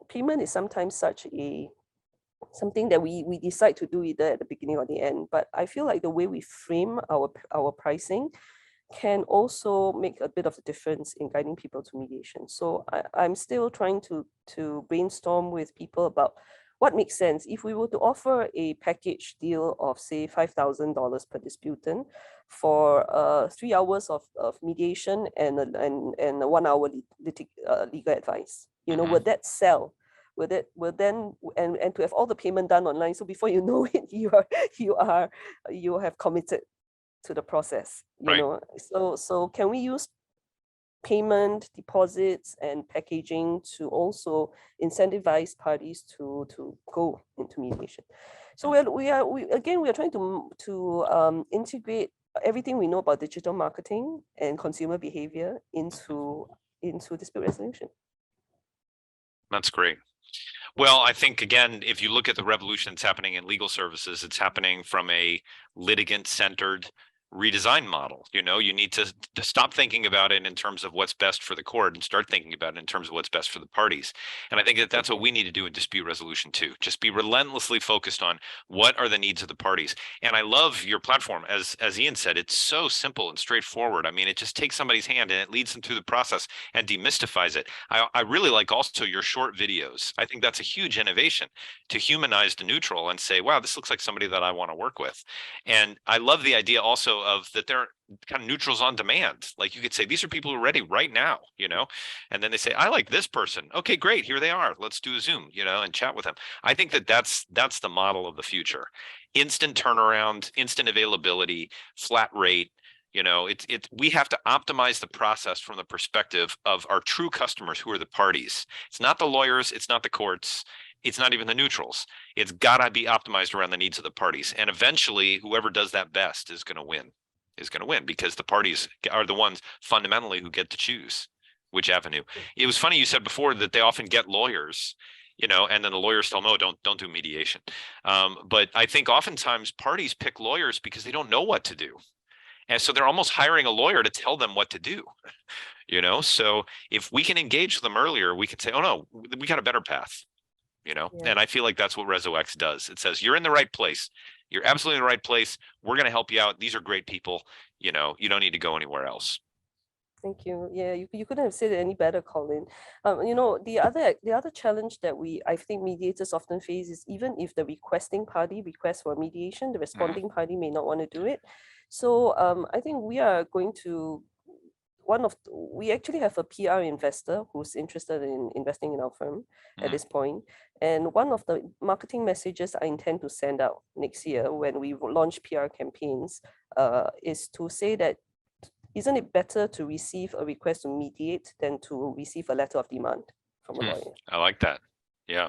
Speaker 3: payment is sometimes something that we decide to do either at the beginning or the end. But I feel like the way we frame our pricing can also make a bit of a difference in guiding people to mediation. So I'm still trying to brainstorm with people about what makes sense. If we were to offer a package deal of, say, $5,000 per disputant for 3 hours of mediation and a 1 hour legal advice, would that sell? Will then and to have all the payment done online, so before you know it, you have committed to the process,
Speaker 1: Right.
Speaker 3: So can we use payment, deposits, and packaging to also incentivize parties to go into mediation? So we are trying to integrate everything we know about digital marketing and consumer behavior into dispute resolution.
Speaker 1: That's great. Well, I think, again, if you look at the revolution that's happening in legal services, it's happening from a litigant-centered redesign model. You need to stop thinking about it in terms of what's best for the court and start thinking about it in terms of what's best for the parties. And I think that's what we need to do in dispute resolution too. Just be relentlessly focused on what are the needs of the parties. And I love your platform. As Ian said, it's so simple and straightforward. I mean, it just takes somebody's hand and it leads them through the process and demystifies it. I really like also your short videos. I think that's a huge innovation to humanize the neutral and say, wow, this looks like somebody that I want to work with. And I love the idea also of that they're kind of neutrals on demand. Like you could say, these are people who are ready right now, and then they say, I like this person. Okay, great. Here they are. Let's do a Zoom, and chat with them. I think that's the model of the future. Instant turnaround, instant availability, flat rate. We have to optimize the process from the perspective of our true customers, who are the parties. It's not the lawyers. It's not the courts. It's not even the neutrals. It's got to be optimized around the needs of the parties. And eventually, whoever does that best is going to win, because the parties are the ones fundamentally who get to choose which avenue. It was funny you said before that they often get lawyers, and then the lawyers tell them, no, don't do mediation. But I think oftentimes parties pick lawyers because they don't know what to do. And so they're almost hiring a lawyer to tell them what to do. So if we can engage them earlier, we can say, oh no, we got a better path. And I feel like that's what ResoX does. It says, you're in the right place. You're absolutely in the right place. We're going to help you out. These are great people. You don't need to go anywhere else.
Speaker 3: Thank you. Yeah, you couldn't have said it any better, Colin. The other challenge that I think mediators often face is, even if the requesting party requests for mediation, the responding party may not want to do it. So I think we are going to we actually have a PR investor who's interested in investing in our firm at this point. And one of the marketing messages I intend to send out next year when we launch PR campaigns is to say that, isn't it better to receive a request to mediate than to receive a letter of demand from a lawyer?
Speaker 1: I like that. Yeah.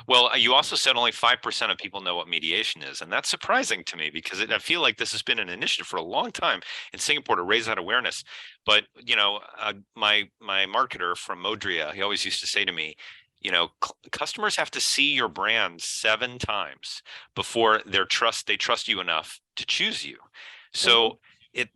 Speaker 1: Well, you also said only 5% of people know what mediation is, and that's surprising to me, because I feel like this has been an initiative for a long time in Singapore to raise that awareness. But my marketer from Modria, he always used to say to me, customers have to see your brand 7 times before they trust you enough to choose you. So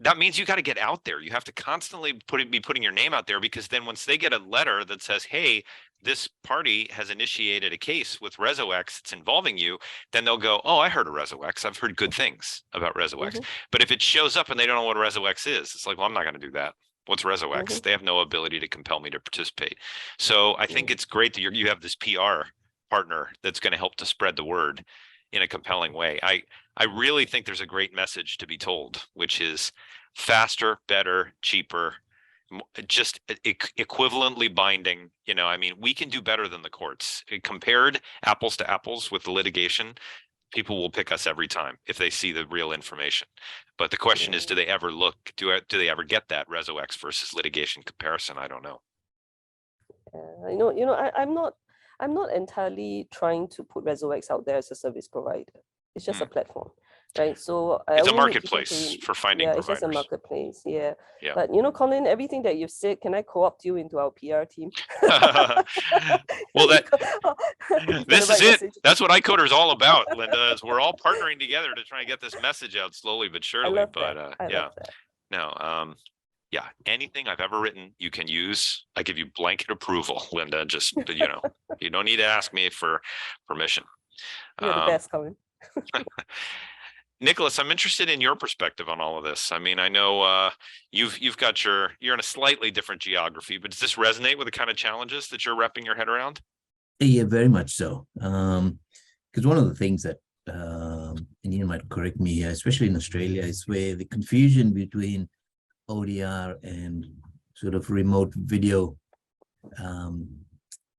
Speaker 1: that means you got to get out there. You have to constantly be putting your name out there, because then once they get a letter that says, hey, this party has initiated a case with ResoX, it's involving you, then they'll go, oh, I heard of ResoX. I've heard good things about ResoX. But if it shows up and they don't know what ResoX is, it's like, well, I'm not going to do that. What's ResoX? They have no ability to compel me to participate. So I think it's great that you have this PR partner that's going to help to spread the word in a compelling way. I really think there's a great message to be told, which is faster, better, cheaper, just equivalently binding. We can do better than the courts. Compared apples to apples with the litigation, people will pick us every time if they see the real information. But the question is, do they ever do they ever get that ResoX versus litigation comparison? I don't know.
Speaker 3: I'm not entirely trying to put ResoX out there as a service provider. It's just a platform, right? So
Speaker 1: it's a marketplace for finding providers.
Speaker 3: It's just a marketplace, yeah. But Colin, everything that you've said, can I co-opt you into our PR team?
Speaker 1: Well, This
Speaker 3: right
Speaker 1: is it.
Speaker 3: message.
Speaker 1: That's what ICODR is all about, Linda, is we're all partnering together to try and get this message out slowly but
Speaker 3: I
Speaker 1: surely.
Speaker 3: love
Speaker 1: But
Speaker 3: that. I
Speaker 1: yeah,
Speaker 3: love that.
Speaker 1: no, yeah, anything I've ever written, you can use. I give you blanket approval, Linda. Just, you know, you don't need to ask me for permission.
Speaker 3: You're the best, Colin.
Speaker 1: Nicholas, I'm interested in your perspective on all of this. I mean, I know you've got you're in a slightly different geography, but does this resonate with the kind of challenges that you're wrapping your head around?
Speaker 6: Yeah, very much so. Because one of the things that, and you might correct me here, especially in Australia, is where the confusion between ODR and sort of remote video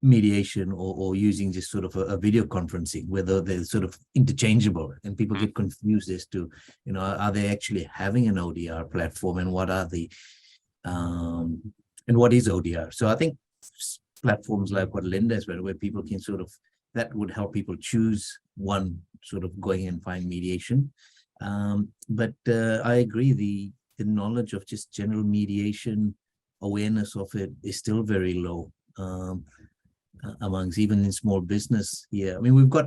Speaker 6: mediation or using just sort of a video conferencing, whether they're sort of interchangeable, and people get confused as to, you know, are they actually having an ODR platform, and what are the and what is ODR? So I think platforms like what Linda has, where people can sort of, that would help people choose one, sort of going and find mediation. But I agree, the knowledge of just general mediation, awareness of it is still very low amongst even in small business here. I mean, we've got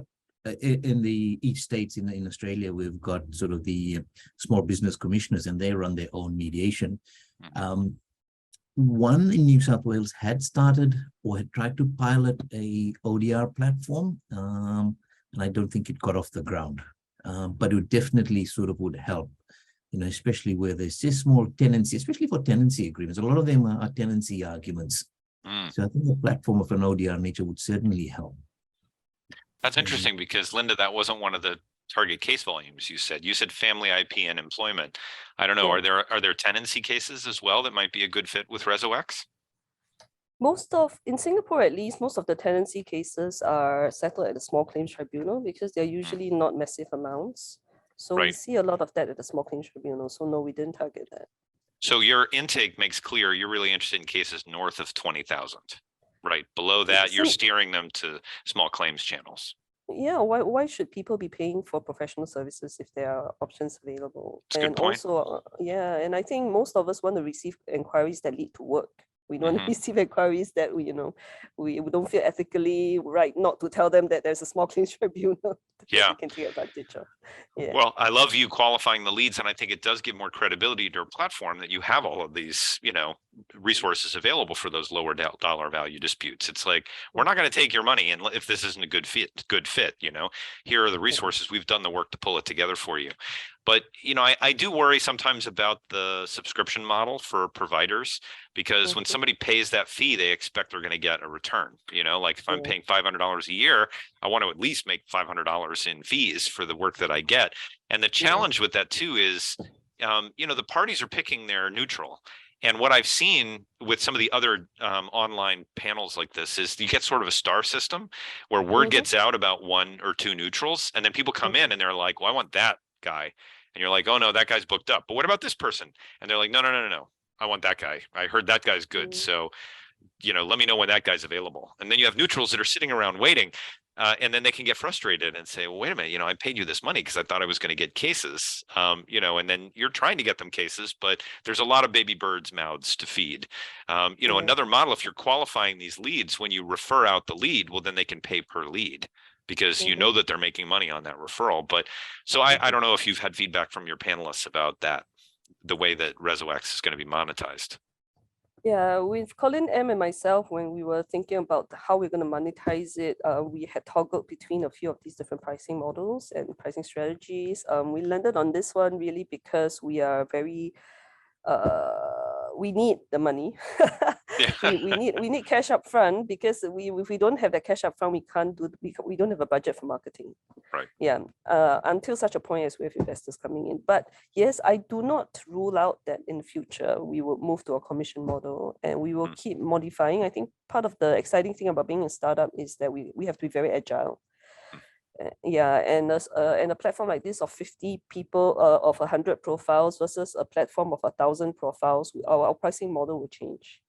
Speaker 6: in each states in Australia, we've got sort of the small business commissioners, and they run their own mediation. One in New South Wales had started or had tried to pilot a ODR platform, and I don't think it got off the ground, but it definitely sort of would help, you know, especially where there's just small tenancy, especially for tenancy agreements. A lot of them are tenancy arguments. So I think the platform of an ODR nature would certainly help.
Speaker 1: That's interesting because, Linda, that wasn't one of the target case volumes you said. You said family IP and employment. I don't know,
Speaker 3: Yeah.
Speaker 1: are there tenancy cases as well that might be a good fit with ResoX?
Speaker 3: In Singapore at least, most of the tenancy cases are settled at the small claims tribunal because they're usually not massive amounts. So we
Speaker 1: Right.
Speaker 3: see a lot of that at the small claims tribunal. So no, we didn't target that.
Speaker 1: So your intake makes clear you're really interested in cases north of 20,000, right? Below that, you're steering them to small claims channels.
Speaker 3: Yeah, why should people be paying for professional services if there are options available?
Speaker 1: That's a good point.
Speaker 3: Also, yeah, and I think most of us want to receive inquiries that lead to work. We don't want to receive inquiries that we don't feel ethically right not to tell them that there's a small claims tribunal that we can take advantage of. Yeah.
Speaker 1: Well, I love you qualifying the leads, and I think it does give more credibility to your platform that you have all of these, you know, resources available for those lower dollar value disputes. It's like, we're not going to take your money, and if this isn't a good fit, you know, here are the resources. We've done the work to pull it together for you. But, you know, I do worry sometimes about the subscription model for providers, because when somebody pays that fee, they expect they're going to get a return. You know, like if I'm paying $500 a year, I want to at least make $500 in fees for the work that I get. And the challenge with that too is, you know, the parties are picking their neutral. And what I've seen with some of the other online panels like this is you get sort of a star system where word gets out about one or two neutrals, and then people come in and they're like, well, I want that guy. And you're like, oh no, that guy's booked up. But what about this person? And they're like, no, I want that guy. I heard that guy's good. So, you know, let me know when that guy's available. And then you have neutrals that are sitting around waiting. And then they can get frustrated and say, well, wait a minute, you know, I paid you this money because I thought I was going to get cases, you know, and then you're trying to get them cases, but there's a lot of baby birds' mouths to feed. You know, another model, if you're qualifying these leads, when you refer out the lead, well, then they can pay per lead, because you know that they're making money on that referral. But so I don't know if you've had feedback from your panelists about that, the way that ResoX is going to be monetized.
Speaker 3: Yeah, with Colin M and myself, when we were thinking about how we're going to monetize it, we had toggled between a few of these different pricing models and pricing strategies. We landed on this one really because we are very, we need the money. we need cash up front, because if we don't have that cash up front, we don't have a budget for marketing.
Speaker 1: Right.
Speaker 3: Yeah. Until such a point as we have investors coming in. But yes, I do not rule out that in the future we will move to a commission model, and we will keep modifying. I think part of the exciting thing about being a startup is that we have to be very agile. And a platform like this of 50 people, of 100 profiles versus a platform of 1,000 profiles, our pricing model will change.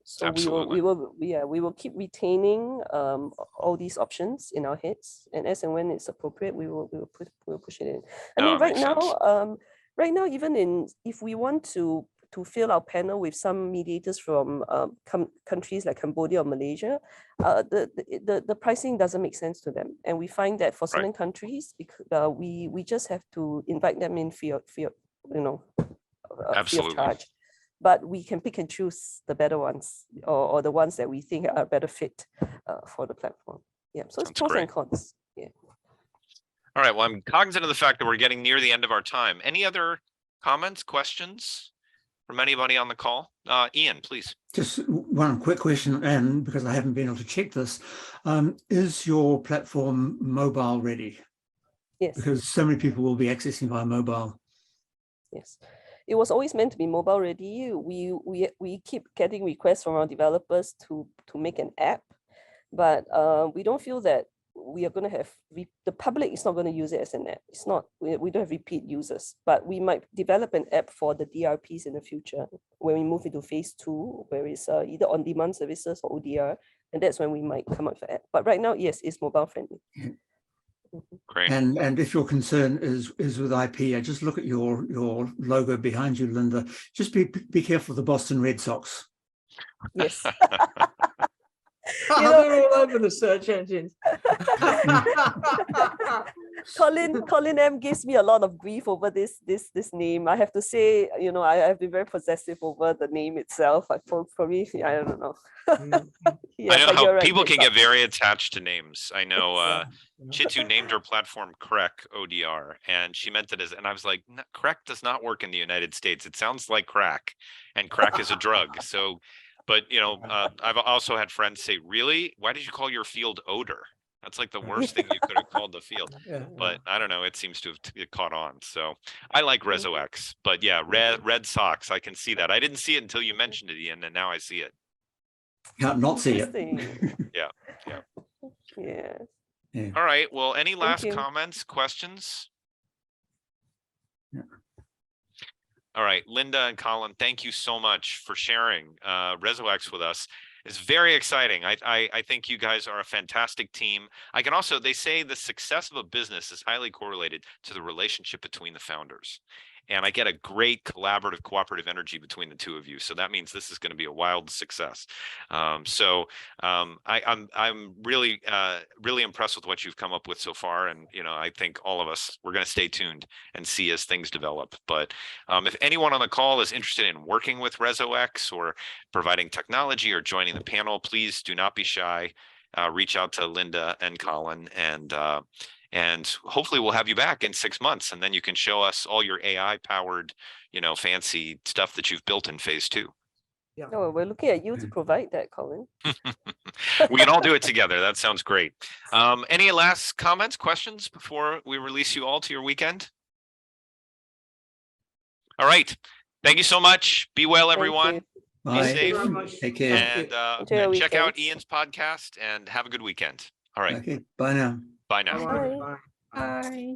Speaker 3: So we will keep retaining all these options in our heads, and as and when it's appropriate, we'll push it in. I mean, right now, even if we want to fill our panel with some mediators from countries like Cambodia or Malaysia, the pricing doesn't make sense to them. And we find that for certain countries, we just have to invite them in free of charge. But we can pick and choose the better ones, or the ones that we think are better fit for the platform. Yeah, so it's pros and cons. Yeah.
Speaker 1: All right, well, I'm cognizant of the fact that we're getting near the end of our time. Any other comments, questions from anybody on the call? Ian, please.
Speaker 4: Just one quick question, and because I haven't been able to check this, is your platform mobile ready?
Speaker 3: Yes.
Speaker 4: Because so many people will be accessing via mobile.
Speaker 3: Yes. It was always meant to be mobile ready. We keep getting requests from our developers to make an app, but we don't feel that we are going to have, the public is not going to use it as an app. It's not, we don't have repeat users, but we might develop an app for the DRPs in the future when we move into phase 2, where it's either on-demand services or ODR, and that's when we might come up with an app. But right now, yes, it's mobile friendly.
Speaker 1: Great.
Speaker 4: And if your concern is with IP, I just look at your logo behind you, Linda. Just be careful of the Boston Red Sox.
Speaker 3: Yes.
Speaker 7: They're all over the search engines.
Speaker 3: Colin M gives me a lot of grief over this name. I have to say, I have been very possessive over the name itself. For me, I don't know. Yeah,
Speaker 1: I know how
Speaker 3: right,
Speaker 1: people can get very attached to names. I know Chitu named her platform Crack ODR, and she meant it as, and I was like, crack does not work in the United States. It sounds like crack, and crack is a drug. So, but I've also had friends say, really? Why did you call your field odor? That's like the worst thing you could have called the field. But I don't know, it seems to have caught on. So I like ResoX, but yeah, Red Sox, I can see that. I didn't see it until you mentioned it, Ian, and now I see it.
Speaker 4: Can't not see it.
Speaker 3: Yeah.
Speaker 1: All right, well, any last comments, questions?
Speaker 4: Yeah.
Speaker 1: All right, Linda and Colin, thank you so much for sharing ResoX with us. It's very exciting. I think you guys are a fantastic team. I can also, they say the success of a business is highly correlated to the relationship between the founders. And I get a great collaborative, cooperative energy between the two of you. So that means this is going to be a wild success. I'm really, really impressed with what you've come up with so far. And, I think all of us, we're going to stay tuned and see as things develop. But if anyone on the call is interested in working with ResoX or providing technology or joining the panel, please do not be shy. Reach out to Linda and Colin, and hopefully we'll have you back in 6 months, and then you can show us all your AI powered, fancy stuff that you've built in phase 2.
Speaker 7: Yeah.
Speaker 3: Oh, we're looking at you to provide that, Colin.
Speaker 1: We can all do it together. That sounds great. Any last comments, questions before we release you all to your weekend? All right. Thank you so much. Be well, everyone.
Speaker 4: Bye.
Speaker 1: Be safe.
Speaker 4: Take care.
Speaker 1: And check out Ian's podcast and have a good weekend. All right.
Speaker 4: Okay. Bye now.
Speaker 1: Bye now.
Speaker 3: Bye.
Speaker 7: Bye.
Speaker 2: Bye.